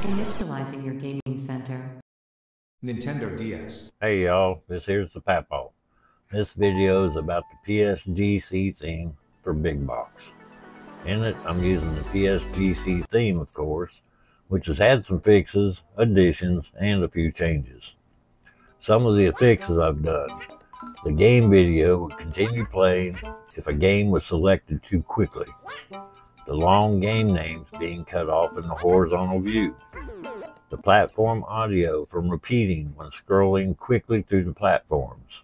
Initializing your gaming center. Nintendo DS. Hey y'all, this here's the Papaw. This video is about the PSGC theme for BigBox. In it, I'm using the PSGC theme, of course, which has had some fixes, additions, and a few changes. Some of the fixes I've done. The game video would continue playing if a game was selected too quickly. The long game names being cut off in the horizontal view. The platform audio from repeating when scrolling quickly through the platforms.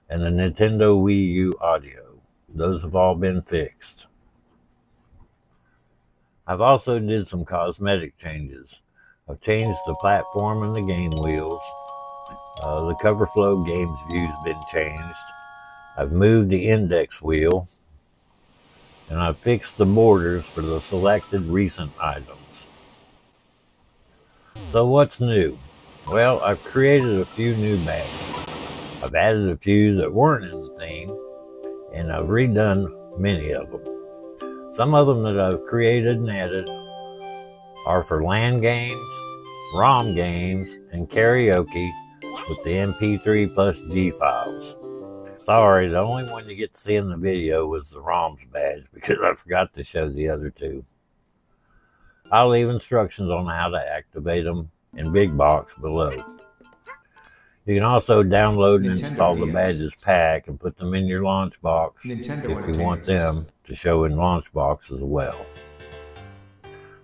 And the Nintendo Wii U audio. Those have all been fixed. I've also did some cosmetic changes. I've changed the platform and the game wheels. The cover flow games view's been changed. I've moved the index wheel. And I've fixed the borders for the selected recent items. So what's new? Well, I've created a few new badges. I've added a few that weren't in the theme, and I've redone many of them. Some of them that I've created and added are for LAN games, ROM games, and karaoke with the MP3 plus G files. Sorry, the only one you get to see in the video was the ROMs badge because I forgot to show the other two. I'll leave instructions on how to activate them in BigBox below. You can also download and install the badges pack and put them in your launch box if you want them to show in launch box as well.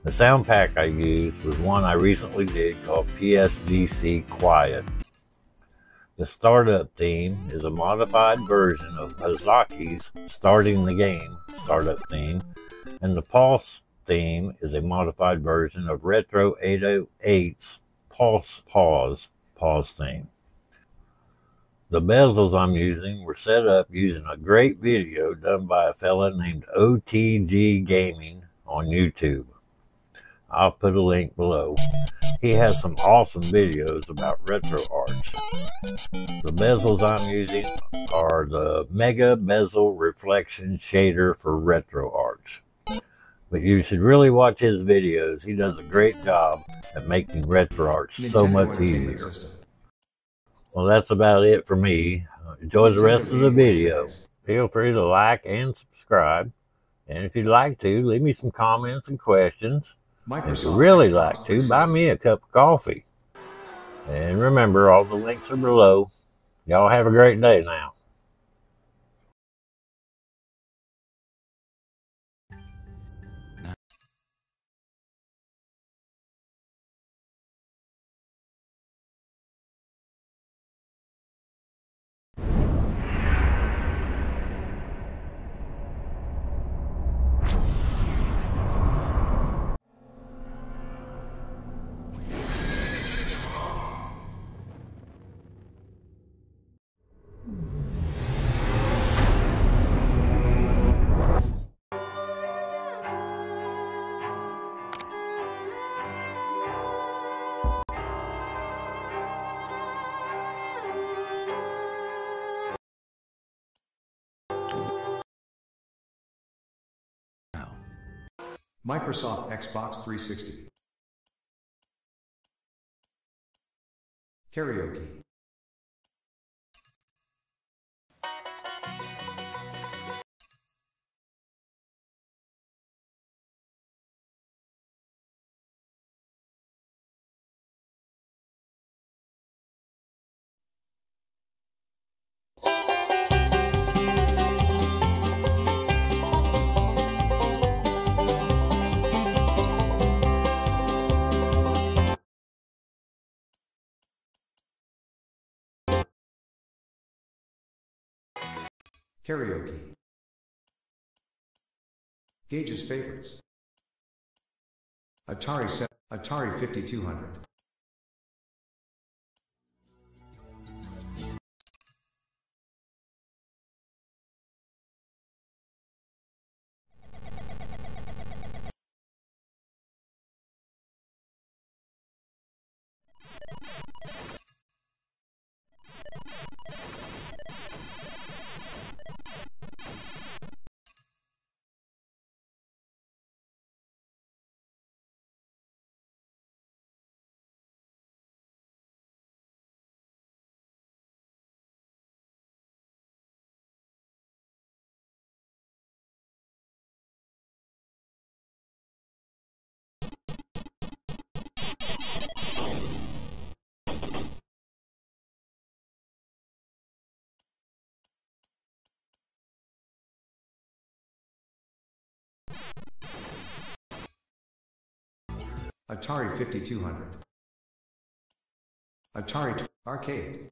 The sound pack I used was one I recently did called PSGC Quiet. The startup theme is a modified version of Hazaki's Starting the Game startup theme, and the Pulse theme is a modified version of Retro 808's Pulse Pause theme. The bezels I'm using were set up using a great video done by a fella named OTG Gaming on YouTube. I'll put a link below. He has some awesome videos about retro arts. The bezels I'm using are the Mega Bezel Reflection Shader for retro arts. But you should really watch his videos. He does a great job at making retro arts so much easier. Well, that's about it for me. Enjoy the rest of the video. Feel free to like and subscribe. And if you'd like to, leave me some comments and questions. And if you'd really like to, buy me a cup of coffee. And remember, all the links are below. Y'all have a great day now. Microsoft Xbox 360. Karaoke. Karaoke. Gage's favorites. Atari 5200. Atari 5200. Arcade.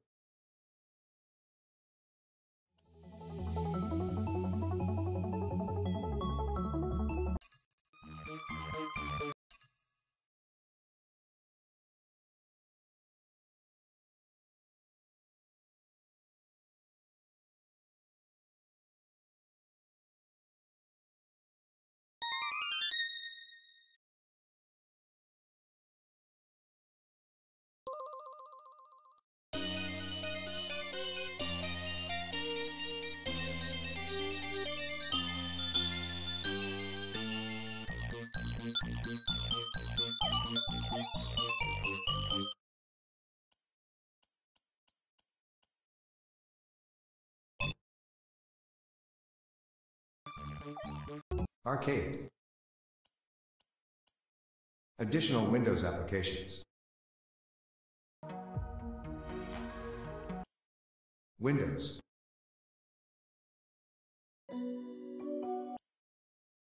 Arcade. Additional Windows applications. Windows.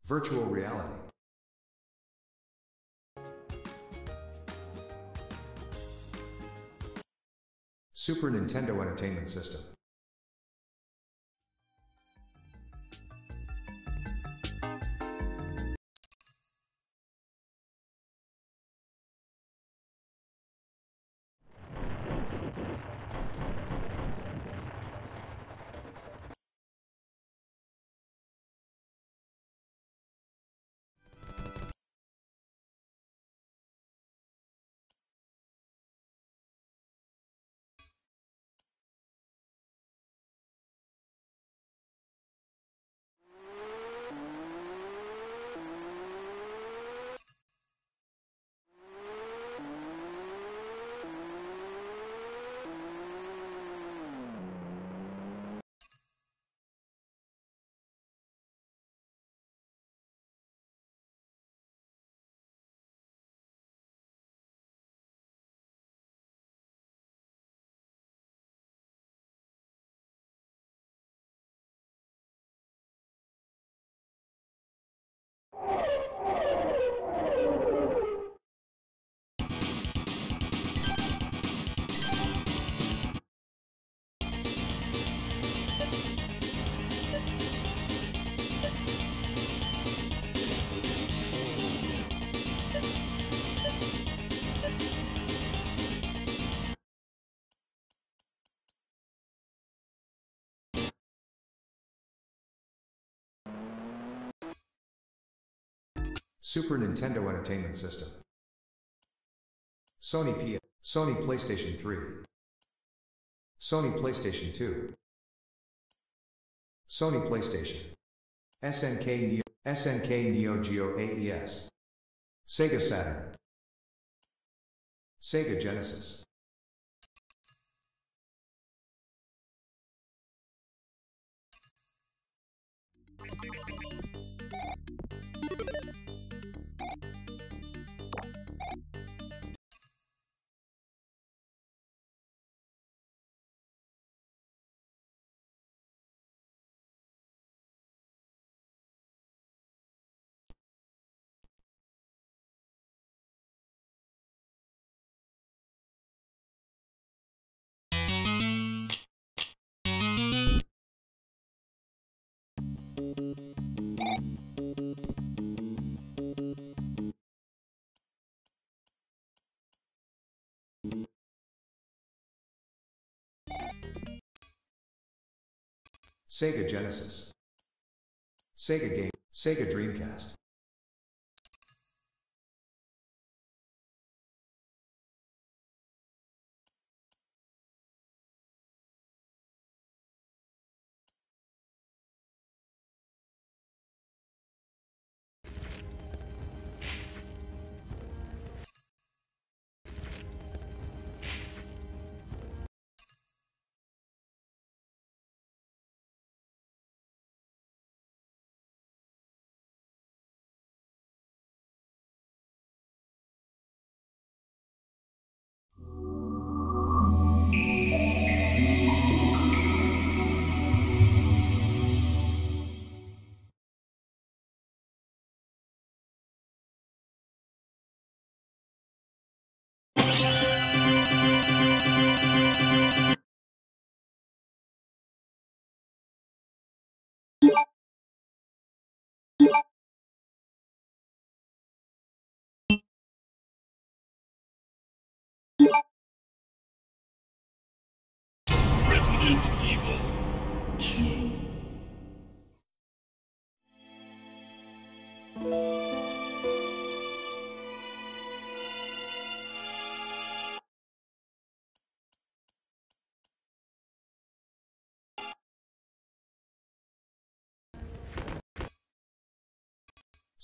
Virtual reality. Super Nintendo Entertainment System. Super Nintendo Entertainment System. Sony PlayStation 3. Sony PlayStation 2. Sony PlayStation. SNK Neo Geo AES. Sega Saturn. Sega Genesis. Sega Genesis. Sega Dreamcast.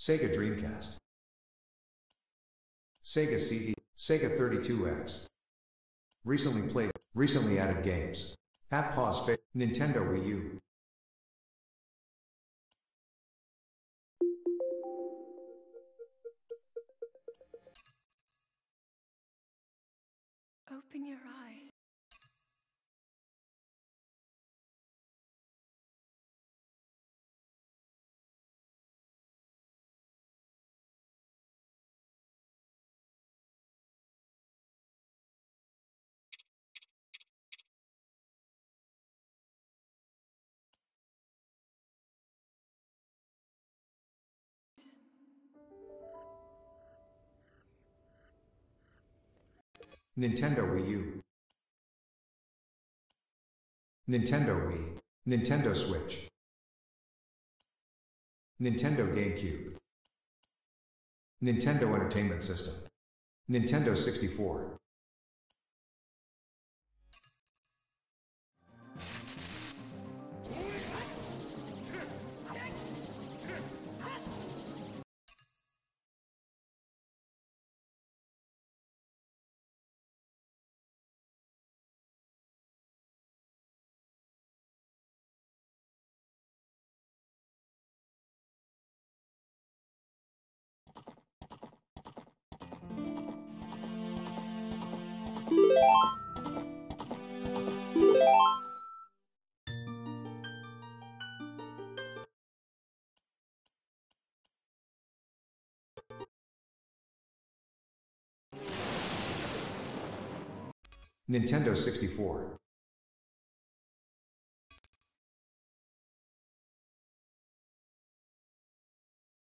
Sega Dreamcast. Sega CD. Sega 32X. Recently added games. Papaw's favorite. Nintendo Wii U. Open your eyes. Nintendo Wii U. Nintendo Wii. Nintendo Switch. Nintendo GameCube. Nintendo Entertainment System. Nintendo 64. Nintendo 64.